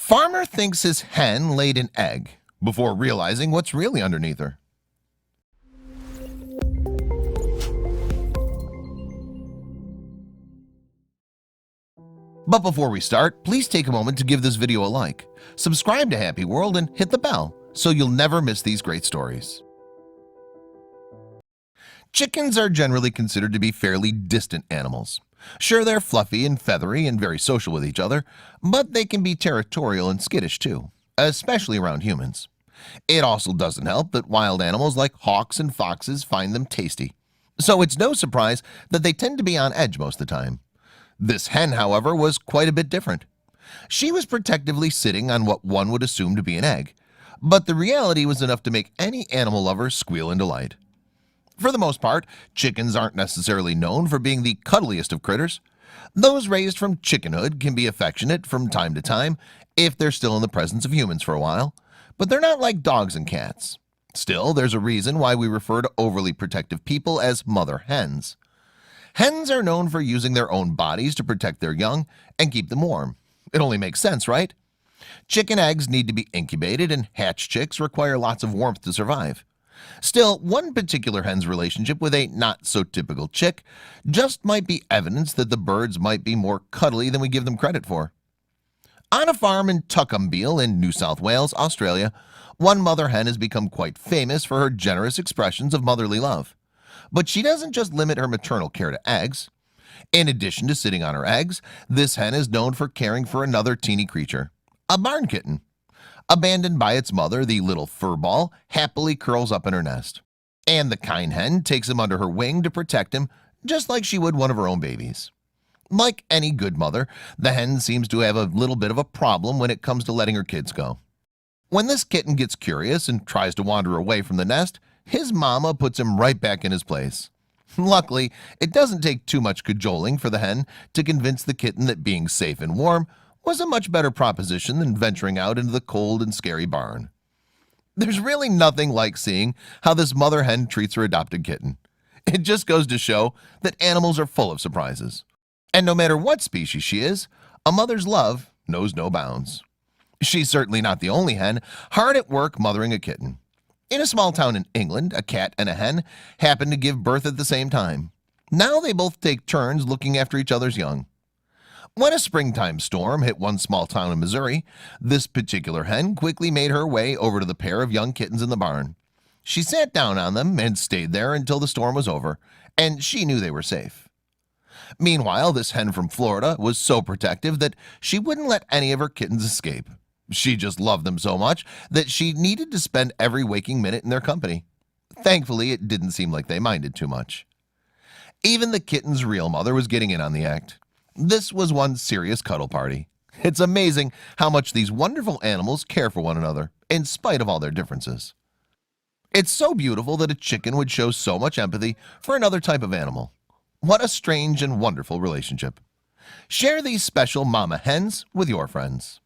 Farmer thinks his hen laid an egg before realizing what's really underneath her. But before we start, please take a moment to give this video a like, subscribe to Happy World, and hit the bell so you'll never miss these great stories. Chickens are generally considered to be fairly distant animals. Sure, they're fluffy and feathery and very social with each other, but they can be territorial and skittish too, especially around humans. It also doesn't help that wild animals like hawks and foxes find them tasty. So it's no surprise that they tend to be on edge most of the time. This hen, however, was quite a bit different. She was protectively sitting on what one would assume to be an egg, but the reality was enough to make any animal lover squeal in delight. For the most part, chickens aren't necessarily known for being the cuddliest of critters. Those raised from chickenhood can be affectionate from time to time if they're still in the presence of humans for a while, but they're not like dogs and cats. Still, there's a reason why we refer to overly protective people as mother hens. Hens are known for using their own bodies to protect their young and keep them warm. It only makes sense, right? Chicken eggs need to be incubated, and hatch chicks require lots of warmth to survive. Still, one particular hen's relationship with a not-so-typical chick just might be evidence that the birds might be more cuddly than we give them credit for. On a farm in Tucumbeal in New South Wales, Australia, one mother hen has become quite famous for her generous expressions of motherly love. But she doesn't just limit her maternal care to eggs. In addition to sitting on her eggs, this hen is known for caring for another teeny creature, a barn kitten. Abandoned by its mother, the little furball happily curls up in her nest, and the kind hen takes him under her wing to protect him, just like she would one of her own babies. Like any good mother, the hen seems to have a little bit of a problem when it comes to letting her kids go. When this kitten gets curious and tries to wander away from the nest, his mama puts him right back in his place. Luckily, it doesn't take too much cajoling for the hen to convince the kitten that being safe and warm was a much better proposition than venturing out into the cold and scary barn. There's really nothing like seeing how this mother hen treats her adopted kitten. It just goes to show that animals are full of surprises. And no matter what species she is, a mother's love knows no bounds. She's certainly not the only hen hard at work mothering a kitten. In a small town in England, a cat and a hen happened to give birth at the same time. Now they both take turns looking after each other's young. When a springtime storm hit one small town in Missouri, this particular hen quickly made her way over to the pair of young kittens in the barn. She sat down on them and stayed there until the storm was over, and she knew they were safe. Meanwhile, this hen from Florida was so protective that she wouldn't let any of her kittens escape. She just loved them so much that she needed to spend every waking minute in their company. Thankfully, it didn't seem like they minded too much. Even the kitten's real mother was getting in on the act. This was one serious cuddle party. It's amazing how much these wonderful animals care for one another, in spite of all their differences. It's so beautiful that a chicken would show so much empathy for another type of animal. What a strange and wonderful relationship. Share these special mama hens with your friends.